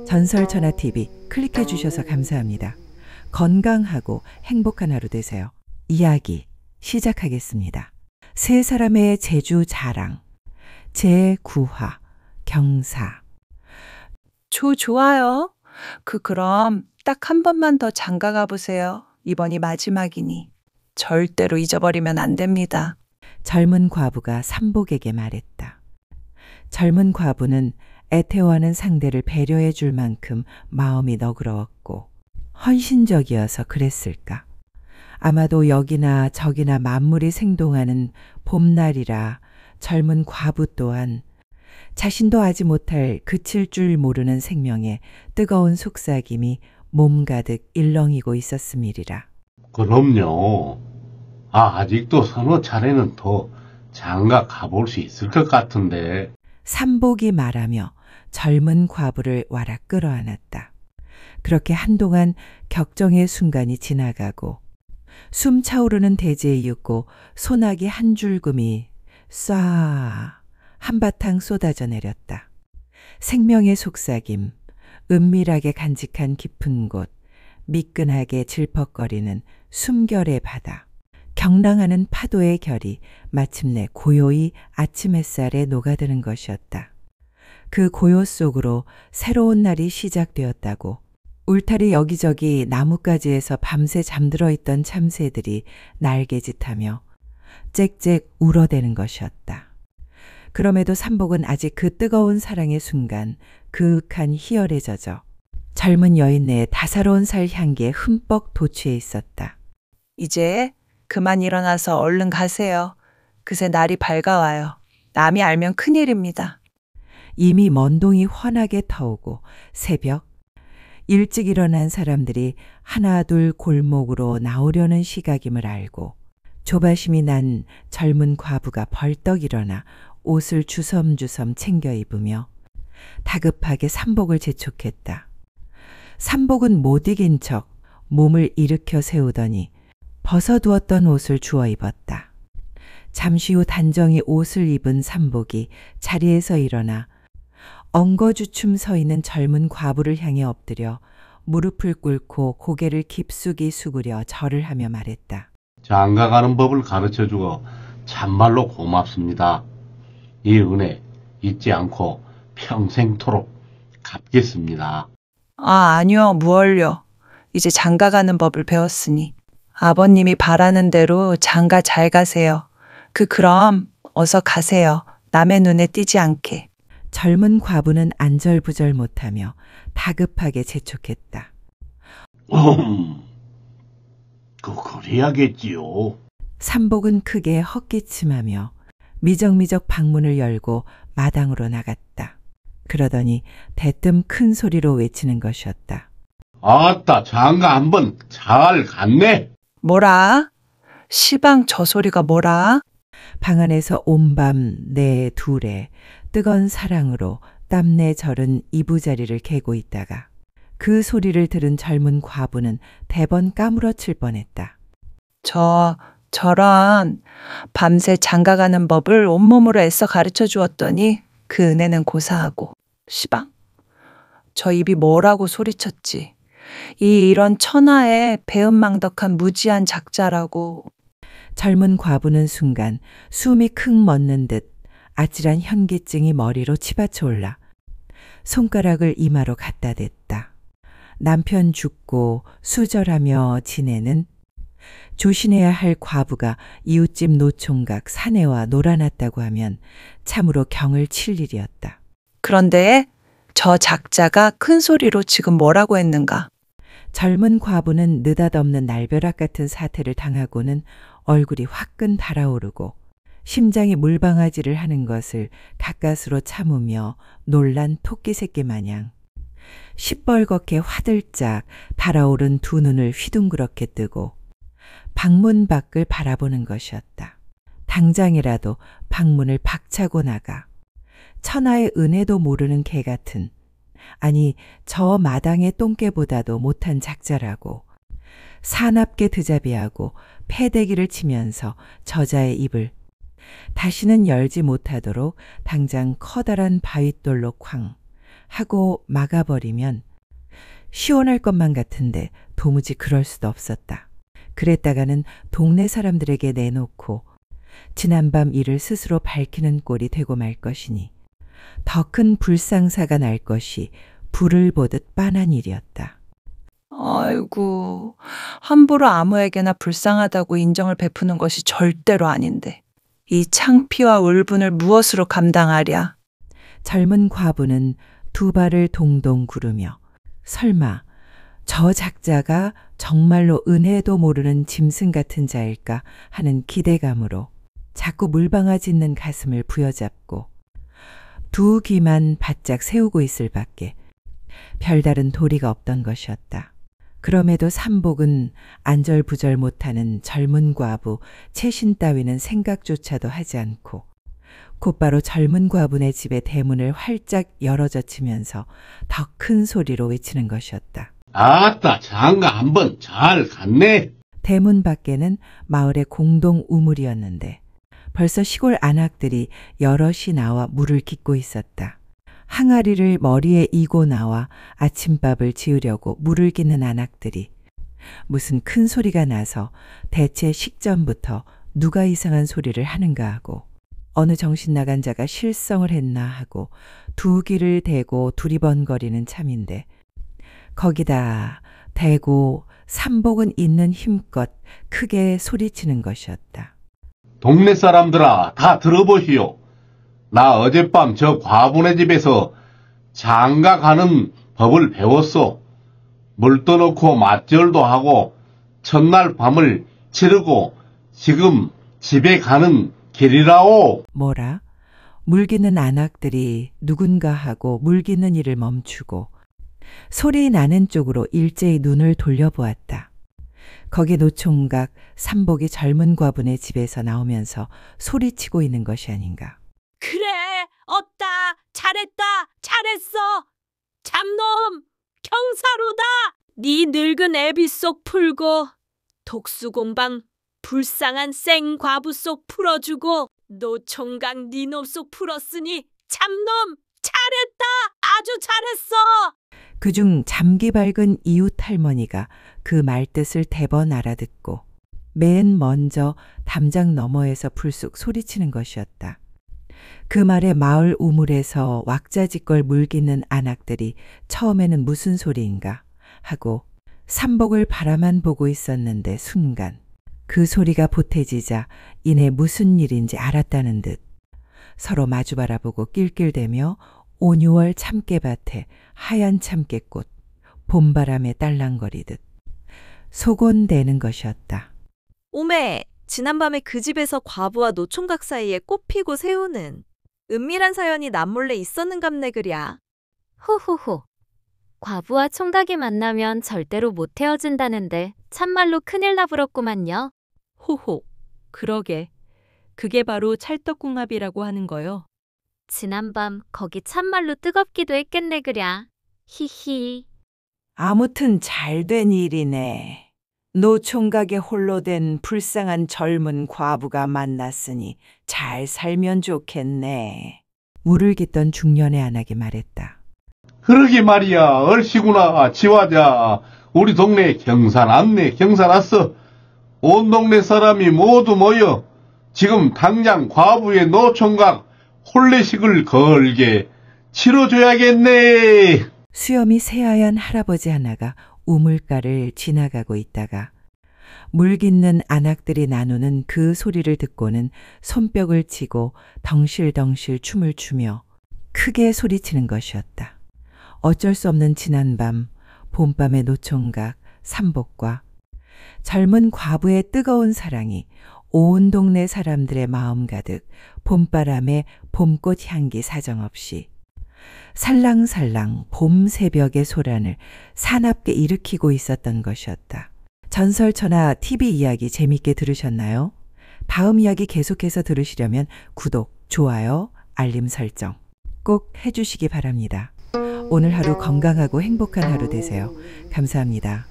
전설천하TV 클릭해 주셔서 감사합니다. 건강하고 행복한 하루 되세요. 이야기 시작하겠습니다. 세 사람의 제주 자랑 제9화 경사. 좋아요. 그럼 딱 한 번만 더 장가 가보세요. 이번이 마지막이니. 절대로 잊어버리면 안 됩니다. 젊은 과부가 삼복에게 말했다. 젊은 과부는 애태워하는 상대를 배려해 줄 만큼 마음이 너그러웠고 헌신적이어서 그랬을까. 아마도 여기나 저기나 만물이 생동하는 봄날이라 젊은 과부 또한 자신도 아지 못할 그칠 줄 모르는 생명에 뜨거운 속삭임이 몸 가득 일렁이고 있었음이리라. 그럼요. 아직도 서너 차례는 더 장가 가볼 수 있을 것 같은데. 삼복이 말하며 젊은 과부를 와락 끌어안았다. 그렇게 한동안 격정의 순간이 지나가고 숨 차오르는 대지에 윷고 소나기 한 줄금이 쏴 한바탕 쏟아져 내렸다. 생명의 속삭임, 은밀하게 간직한 깊은 곳, 미끈하게 질퍽거리는 숨결의 바다, 경랑하는 파도의 결이 마침내 고요히 아침 햇살에 녹아드는 것이었다. 그 고요 속으로 새로운 날이 시작되었다고 울타리 여기저기 나뭇가지에서 밤새 잠들어 있던 참새들이 날개짓하며 짹짹 울어대는 것이었다. 그럼에도 삼복은 아직 그 뜨거운 사랑의 순간 그윽한 희열에 젖어 젊은 여인네의 다사로운 살 향기에 흠뻑 도취해 있었다. 이제 그만 일어나서 얼른 가세요. 그새 날이 밝아와요. 남이 알면 큰일입니다. 이미 먼동이 환하게 터오고 새벽 일찍 일어난 사람들이 하나둘 골목으로 나오려는 시각임을 알고 조바심이 난 젊은 과부가 벌떡 일어나 옷을 주섬주섬 챙겨 입으며 다급하게 삼복을 재촉했다. 삼복은 못 이긴 척 몸을 일으켜 세우더니 벗어두었던 옷을 주워 입었다. 잠시 후 단정히 옷을 입은 삼복이 자리에서 일어나 엉거주춤 서 있는 젊은 과부를 향해 엎드려 무릎을 꿇고 고개를 깊숙이 수그려 절을 하며 말했다. 장가 가는 법을 가르쳐주고 참말로 고맙습니다. 이 은혜 잊지 않고 평생토록 갚겠습니다. 아니요, 무얼요. 이제 장가 가는 법을 배웠으니 아버님이 바라는 대로 장가 잘 가세요. 그럼 어서 가세요. 남의 눈에 띄지 않게. 젊은 과부는 안절부절 못하며 다급하게 재촉했다. 그래야겠지요. 삼복은 크게 헛기침하며 미적미적 방문을 열고 마당으로 나갔다. 그러더니 대뜸 큰 소리로 외치는 것이었다. 아따, 장가 한번 잘 갔네. 뭐라? 시방 저 소리가 뭐라? 방 안에서 온밤 내 둘에 뜨거운 사랑으로 땀내 절은 이부자리를 개고 있다가 그 소리를 들은 젊은 과부는 대번 까무러칠 뻔했다. 저런 밤새 장가 가는 법을 온몸으로 애써 가르쳐 주었더니 그 은혜는 고사하고 시방 저 입이 뭐라고 소리쳤지. 이런 천하의 배은망덕한 무지한 작자라고. 젊은 과부는 순간 숨이 킁 멎는 듯 아찔한 현기증이 머리로 치받쳐 올라 손가락을 이마로 갖다 댔다. 남편 죽고 수절하며 지내는 조신해야 할 과부가 이웃집 노총각 사내와 놀아났다고 하면 참으로 경을 칠 일이었다. 그런데 저 작자가 큰 소리로 지금 뭐라고 했는가? 젊은 과부는 느닷없는 날벼락 같은 사태를 당하고는 얼굴이 화끈 달아오르고 심장이 물방아지를 하는 것을 가까스로 참으며 놀란 토끼 새끼 마냥 시뻘겋게 화들짝 달아오른 두 눈을 휘둥그렇게 뜨고 방문 밖을 바라보는 것이었다. 당장이라도 방문을 박차고 나가 천하의 은혜도 모르는 개 같은, 아니 저 마당의 똥개보다도 못한 작자라고 사납게 드자비하고 패대기를 치면서 저자의 입을 다시는 열지 못하도록 당장 커다란 바윗돌로 쾅 하고 막아버리면 시원할 것만 같은데 도무지 그럴 수도 없었다. 그랬다가는 동네 사람들에게 내놓고 지난밤 일을 스스로 밝히는 꼴이 되고 말 것이니 더 큰 불상사가 날 것이 불을 보듯 빤한 일이었다. 아이고, 함부로 아무에게나 불쌍하다고 인정을 베푸는 것이 절대로 아닌데 이 창피와 울분을 무엇으로 감당하랴. 젊은 과부는 두 발을 동동 구르며 설마 저 작자가 정말로 은혜도 모르는 짐승 같은 자일까 하는 기대감으로 자꾸 물방아 짖는 가슴을 부여잡고 두 귀만 바짝 세우고 있을 밖에 별다른 도리가 없던 것이었다. 그럼에도 삼복은 안절부절 못하는 젊은 과부 채신 따위는 생각조차도 하지 않고 곧바로 젊은 과부네 집의 대문을 활짝 열어젖히면서 더 큰 소리로 외치는 것이었다. 아따, 장가 한번 잘 갔네. 대문 밖에는 마을의 공동 우물이었는데 벌써 시골 안악들이 여럿이 나와 물을 깃고 있었다. 항아리를 머리에 이고 나와 아침밥을 지으려고 물을 깃는 안악들이 무슨 큰 소리가 나서 대체 식전부터 누가 이상한 소리를 하는가 하고 어느 정신 나간 자가 실성을 했나 하고 두 귀를 대고 두리번거리는 참인데 거기다 대고 삼복은 있는 힘껏 크게 소리치는 것이었다. 동네 사람들아, 다 들어보시오. 나 어젯밤 저 과부네 집에서 장가 가는 법을 배웠소. 물 떠놓고 맞절도 하고 첫날 밤을 치르고 지금 집에 가는 길이라오. 뭐라? 물기는 안악들이 누군가 하고 물기는 일을 멈추고 소리 나는 쪽으로 일제히 눈을 돌려보았다. 거기 노총각 삼복이 젊은 과부네 집에서 나오면서 소리치고 있는 것이 아닌가. 그래, 얻다, 잘했다, 잘했어. 잡놈, 경사로다. 네 늙은 애비 속 풀고 독수공방 불쌍한 생 과부 속 풀어주고 노총각 니놈 속 풀었으니 참놈 잘했다, 아주 잘했어. 그중 잠기 밝은 이웃 할머니가 그 말뜻을 대번 알아듣고 맨 먼저 담장 너머에서 불쑥 소리치는 것이었다. 그 말에 마을 우물에서 왁자지껄 물깃는 안악들이 처음에는 무슨 소리인가 하고 삼복을 바라만 보고 있었는데 순간 그 소리가 보태지자 이내 무슨 일인지 알았다는 듯 서로 마주 바라보고 낄낄대며 5, 6월 참깨밭에 하얀 참깨꽃 봄바람에 딸랑거리듯 소곤대는 것이었다. 오메, 지난밤에 그 집에서 과부와 노총각 사이에 꽃피고 새우는 은밀한 사연이 남몰래 있었는갑네 그랴. 호호호. 과부와 총각이 만나면 절대로 못 헤어진다는데 참말로 큰일 나부럽구만요. 호호, 그러게. 그게 바로 찰떡궁합이라고 하는 거요. 지난밤 거기 참말로 뜨겁기도 했겠네 그랴. 히히. 아무튼 잘된 일이네. 노총각에 홀로 된 불쌍한 젊은 과부가 만났으니 잘 살면 좋겠네. 물을 깃던 중년의 안악이 말했다. 그러게 말이야, 얼씨구나. 지화자, 우리 동네에 경사 났네. 경사 났어. 온 동네 사람이 모두 모여 지금 당장 과부의 노총각 혼례식을 걸게 치러줘야겠네. 수염이 새하얀 할아버지 하나가 우물가를 지나가고 있다가 물 깃는 안악들이 나누는 그 소리를 듣고는 손뼉을 치고 덩실덩실 춤을 추며 크게 소리치는 것이었다. 어쩔 수 없는 지난밤 봄밤의 노총각 삼복과 젊은 과부의 뜨거운 사랑이 온 동네 사람들의 마음 가득 봄바람에 봄꽃 향기 사정없이 살랑살랑 봄 새벽의 소란을 사납게 일으키고 있었던 것이었다. 전설천하 TV 이야기 재밌게 들으셨나요? 다음 이야기 계속해서 들으시려면 구독, 좋아요, 알림 설정 꼭 해주시기 바랍니다. 오늘 하루 건강하고 행복한 하루 되세요. 감사합니다.